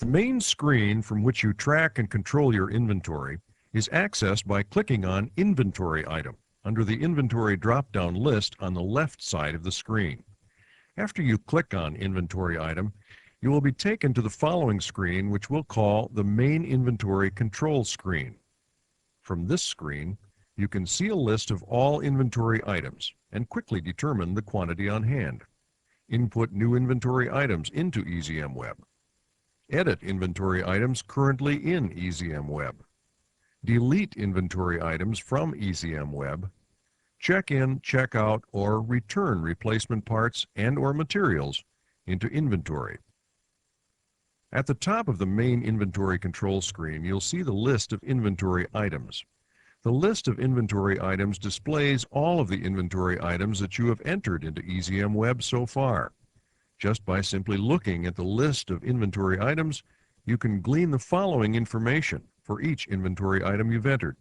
The main screen from which you track and control your inventory is accessed by clicking on Inventory Item under the Inventory drop-down list on the left side of the screen. After you click on Inventory Item, you will be taken to the following screen, which we'll call the Main Inventory Control screen. From this screen, you can see a list of all inventory items and quickly determine the quantity on hand. Input new inventory items into EasyMWeb. Edit inventory items currently in EasyMWeb. Delete inventory items from EasyMWeb. Check in, check out, or return replacement parts and/or materials into inventory. At the top of the main inventory control screen, you'll see the list of inventory items. The list of inventory items displays all of the inventory items that you have entered into EasyMWeb so far. Just by simply looking at the list of inventory items, you can glean the following information for each inventory item you've entered.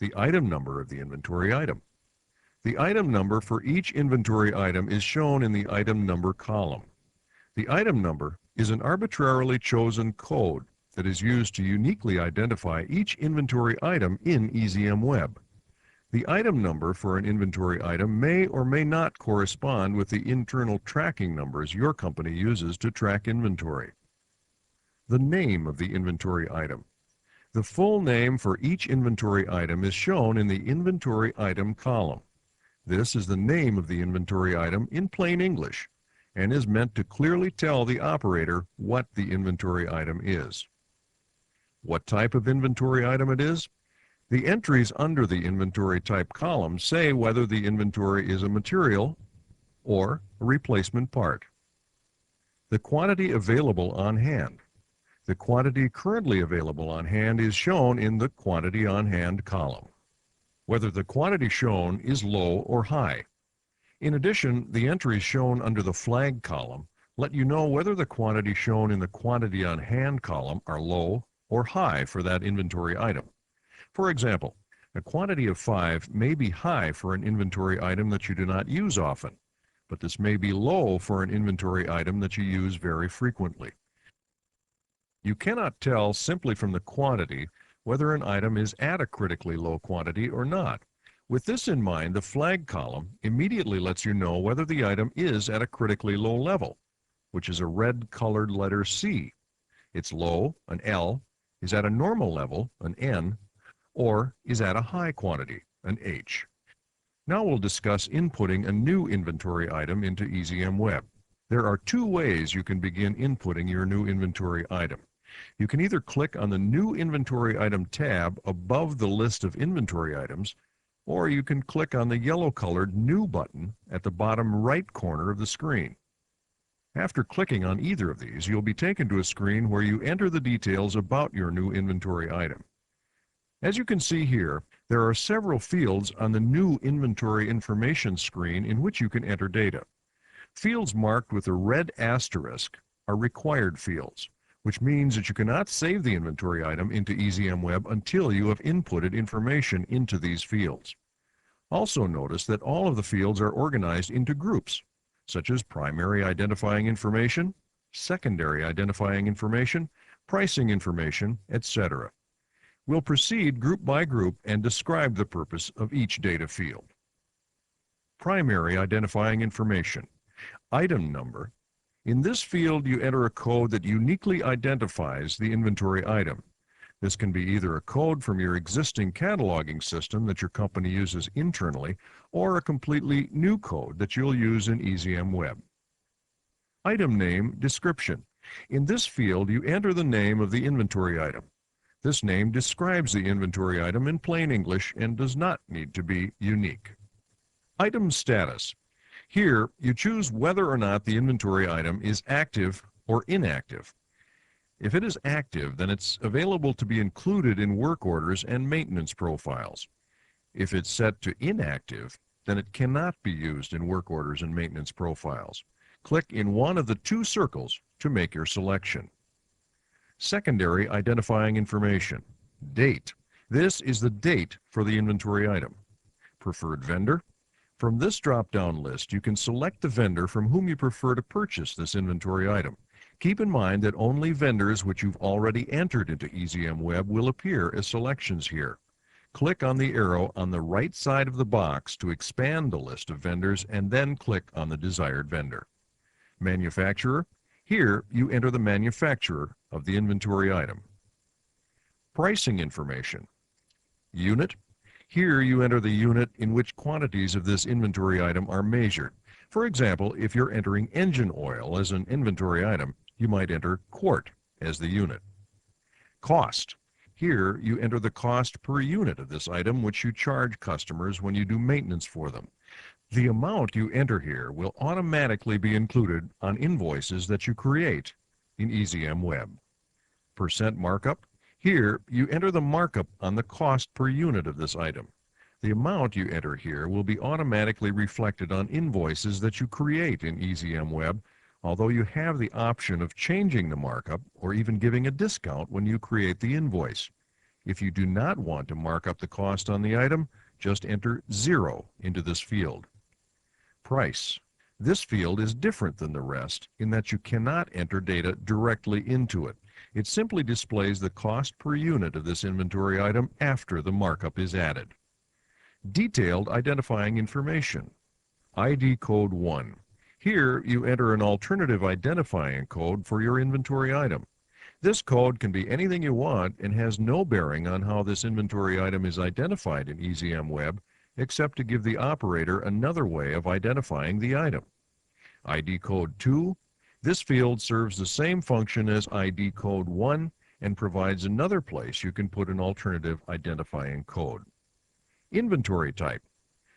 The item number of the inventory item. The item number for each inventory item is shown in the item number column. The item number is an arbitrarily chosen code that is used to uniquely identify each inventory item in EasyMWeb. The item number for an inventory item may or may not correspond with the internal tracking numbers your company uses to track inventory. The name of the inventory item. The full name for each inventory item is shown in the Inventory Item column. This is the name of the inventory item in plain English and is meant to clearly tell the operator what the inventory item is. What type of inventory item it is? The entries under the inventory type column say whether the inventory is a material or a replacement part. The quantity available on hand. The quantity currently available on hand is shown in the Quantity on Hand column. Whether the quantity shown is low or high. In addition, the entries shown under the Flag column let you know whether the quantity shown in the Quantity on Hand column are low or high for that inventory item. For example, a quantity of 5 may be high for an inventory item that you do not use often, but this may be low for an inventory item that you use very frequently. You cannot tell simply from the quantity whether an item is at a critically low quantity or not. With this in mind, the Flag column immediately lets you know whether the item is at a critically low level, which is a red-colored letter C. It's low, an L, is at a normal level, an N, or is at a high quantity, an H. Now we'll discuss inputting a new inventory item into EasyMWeb. There are two ways you can begin inputting your new inventory item. You can either click on the New Inventory Item tab above the list of inventory items, or you can click on the yellow-colored New button at the bottom right corner of the screen. After clicking on either of these, you'll be taken to a screen where you enter the details about your new inventory item. As you can see here, there are several fields on the New Inventory Information screen in which you can enter data. Fields marked with a red asterisk are required fields, which means that you cannot save the inventory item into EasyMWeb until you have inputted information into these fields. Also notice that all of the fields are organized into groups, such as primary identifying information, secondary identifying information, pricing information, etc. We'll proceed group by group and describe the purpose of each data field. Primary identifying information. Item number. In this field, you enter a code that uniquely identifies the inventory item. This can be either a code from your existing cataloging system that your company uses internally, or a completely new code that you'll use in EasyMWeb. Item name description. In this field, you enter the name of the inventory item. This name describes the inventory item in plain English and does not need to be unique. Item status. Here, you choose whether or not the inventory item is active or inactive. If it is active, then it's available to be included in work orders and maintenance profiles. If it's set to inactive, then it cannot be used in work orders and maintenance profiles. Click in one of the two circles to make your selection. Secondary identifying information. Date. This is the date for the inventory item. Preferred vendor. From this drop-down list, you can select the vendor from whom you prefer to purchase this inventory item. Keep in mind that only vendors which you've already entered into EasyM Web will appear as selections here. Click on the arrow on the right side of the box to expand the list of vendors and then click on the desired vendor. Manufacturer. Here you enter the manufacturer of the inventory item. Pricing information. Unit. Here you enter the unit in which quantities of this inventory item are measured. For example, if you're entering engine oil as an inventory item, you might enter quart as the unit. Cost. Here you enter the cost per unit of this item which you charge customers when you do maintenance for them. The amount you enter here will automatically be included on invoices that you create in EasyM Web. Percent markup. Here you enter the markup on the cost per unit of this item. The amount you enter here will be automatically reflected on invoices that you create in EasyM Web, although you have the option of changing the markup or even giving a discount when you create the invoice. If you do not want to mark up the cost on the item, just enter 0 into this field. Price. This field is different than the rest in that you cannot enter data directly into it. It simply displays the cost per unit of this inventory item after the markup is added. Detailed identifying information. ID code 1. Here you enter an alternative identifying code for your inventory item. This code can be anything you want and has no bearing on how this inventory item is identified in EasyM Web, except to give the operator another way of identifying the item. ID code 2. This field serves the same function as ID code 1 and provides another place you can put an alternative identifying code. Inventory type.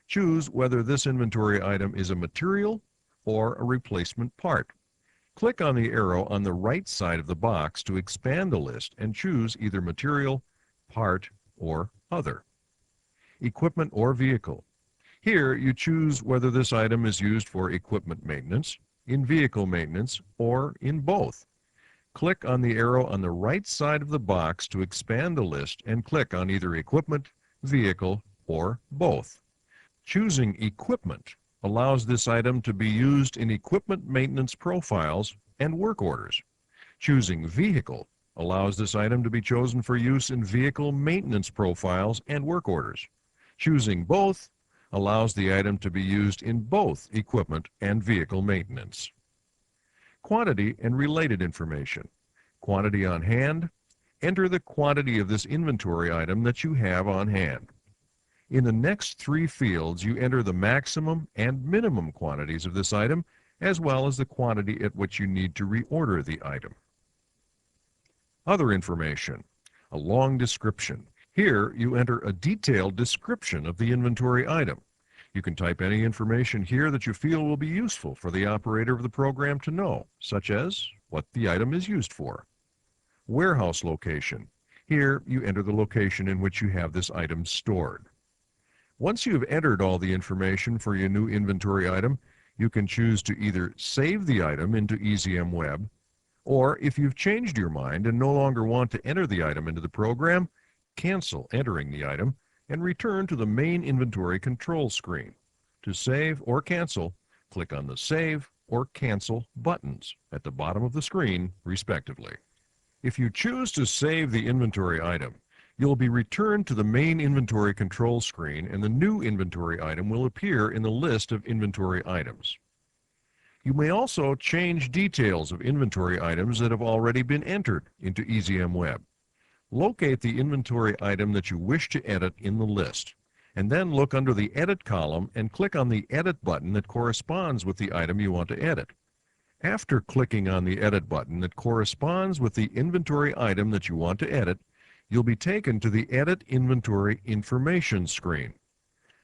Choose whether this inventory item is a material or a replacement part. Click on the arrow on the right side of the box to expand the list and choose either material, part, or other. Equipment or vehicle. Here you choose whether this item is used for equipment maintenance, in vehicle maintenance, or in both. Click on the arrow on the right side of the box to expand the list and click on either equipment, vehicle, or both. Choosing equipment allows this item to be used in equipment maintenance profiles and work orders. Choosing vehicle allows this item to be chosen for use in vehicle maintenance profiles and work orders. Choosing both allows the item to be used in both equipment and vehicle maintenance. Quantity and related information. Quantity on hand. Enter the quantity of this inventory item that you have on hand. In the next 3 fields, you enter the maximum and minimum quantities of this item, as well as the quantity at which you need to reorder the item. Other information. A long description. Here, you enter a detailed description of the inventory item. You can type any information here that you feel will be useful for the operator of the program to know, such as what the item is used for. Warehouse location. Here, you enter the location in which you have this item stored. Once you have entered all the information for your new inventory item, you can choose to either save the item into EasyM Web, or if you've changed your mind and no longer want to enter the item into the program, cancel entering the item and return to the main inventory control screen. To save or cancel, click on the Save or Cancel buttons at the bottom of the screen, respectively. If you choose to save the inventory item, you'll be returned to the main inventory control screen and the new inventory item will appear in the list of inventory items. You may also change details of inventory items that have already been entered into EasyM Web. Locate the inventory item that you wish to edit in the list, and then look under the Edit column and click on the Edit button that corresponds with the item you want to edit. After clicking on the Edit button that corresponds with the inventory item that you want to edit, you'll be taken to the Edit Inventory Information screen.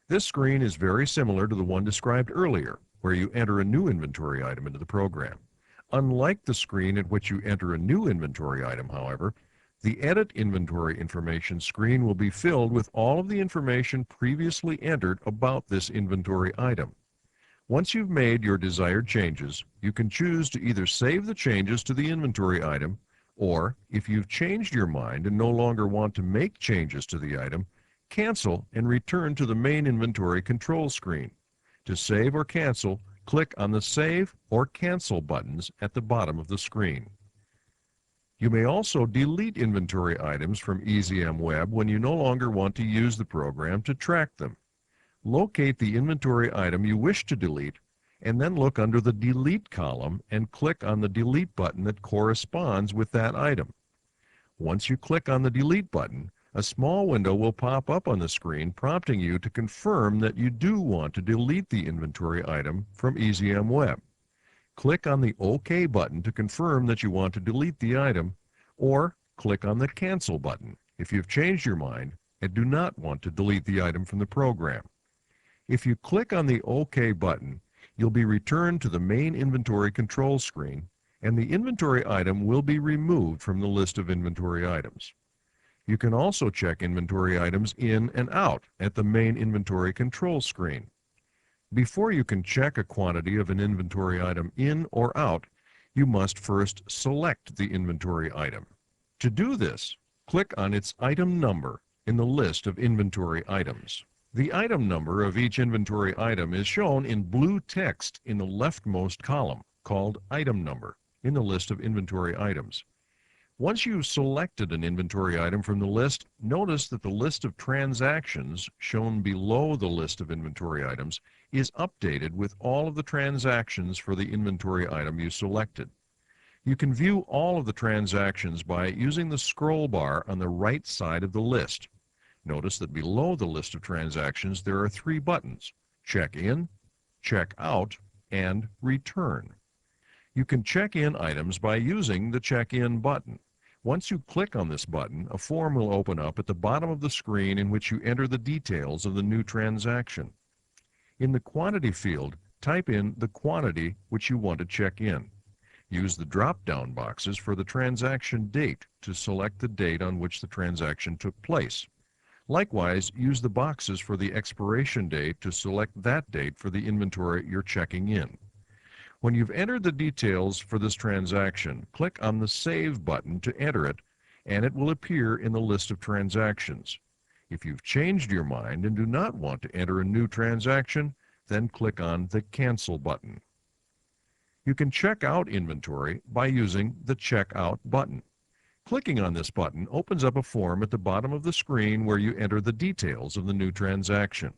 This screen is very similar to the one described earlier, where you enter a new inventory item into the program. Unlike the screen at which you enter a new inventory item, however, the Edit Inventory Information screen will be filled with all of the information previously entered about this inventory item. Once you've made your desired changes, you can choose to either save the changes to the inventory item, or if you've changed your mind and no longer want to make changes to the item, cancel and return to the main inventory control screen. To save or cancel, click on the Save or Cancel buttons at the bottom of the screen. You may also delete inventory items from EZM Web when you no longer want to use the program to track them. Locate the inventory item you wish to delete and then look under the Delete column and click on the Delete button that corresponds with that item. Once you click on the Delete button, a small window will pop up on the screen prompting you to confirm that you do want to delete the inventory item from EZM Web. Click on the OK button to confirm that you want to delete the item, or click on the Cancel button if you've changed your mind and do not want to delete the item from the program. If you click on the OK button, you'll be returned to the main inventory control screen, and the inventory item will be removed from the list of inventory items. You can also check inventory items in and out at the main inventory control screen. Before you can check a quantity of an inventory item in or out, you must first select the inventory item. To do this, click on its item number in the list of inventory items. The item number of each inventory item is shown in blue text in the leftmost column, called Item Number, in the list of inventory items. Once you've selected an inventory item from the list, notice that the list of transactions shown below the list of inventory items is updated with all of the transactions for the inventory item you selected. You can view all of the transactions by using the scroll bar on the right side of the list. Notice that below the list of transactions there are three buttons: Check In, Check Out, and Return. You can check in items by using the Check In button. Once you click on this button, a form will open up at the bottom of the screen in which you enter the details of the new transaction. In the Quantity field, type in the quantity which you want to check in. Use the drop-down boxes for the transaction date to select the date on which the transaction took place. Likewise, use the boxes for the expiration date to select that date for the inventory you're checking in. When you've entered the details for this transaction, click on the Save button to enter it, and it will appear in the list of transactions. If you've changed your mind and do not want to enter a new transaction, then click on the Cancel button. You can check out inventory by using the Check Out button. Clicking on this button opens up a form at the bottom of the screen where you enter the details of the new transaction.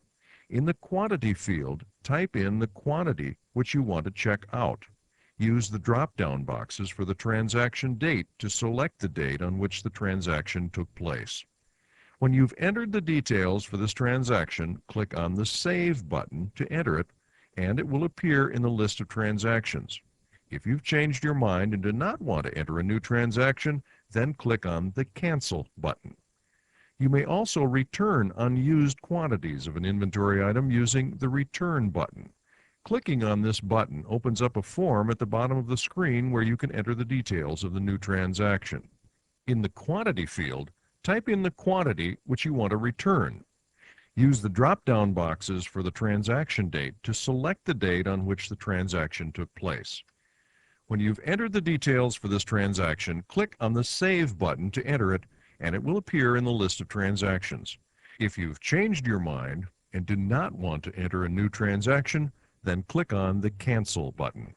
In the Quantity field, type in the quantity which you want to check out. Use the drop-down boxes for the transaction date to select the date on which the transaction took place. When you've entered the details for this transaction, click on the Save button to enter it, and it will appear in the list of transactions. If you've changed your mind and do not want to enter a new transaction, then click on the Cancel button. You may also return unused quantities of an inventory item using the Return button. Clicking on this button opens up a form at the bottom of the screen where you can enter the details of the new transaction. In the Quantity field, type in the quantity which you want to return. Use the drop-down boxes for the transaction date to select the date on which the transaction took place. When you've entered the details for this transaction, click on the Save button to enter it, and it will appear in the list of transactions. If you've changed your mind and do not want to enter a new transaction, then click on the Cancel button.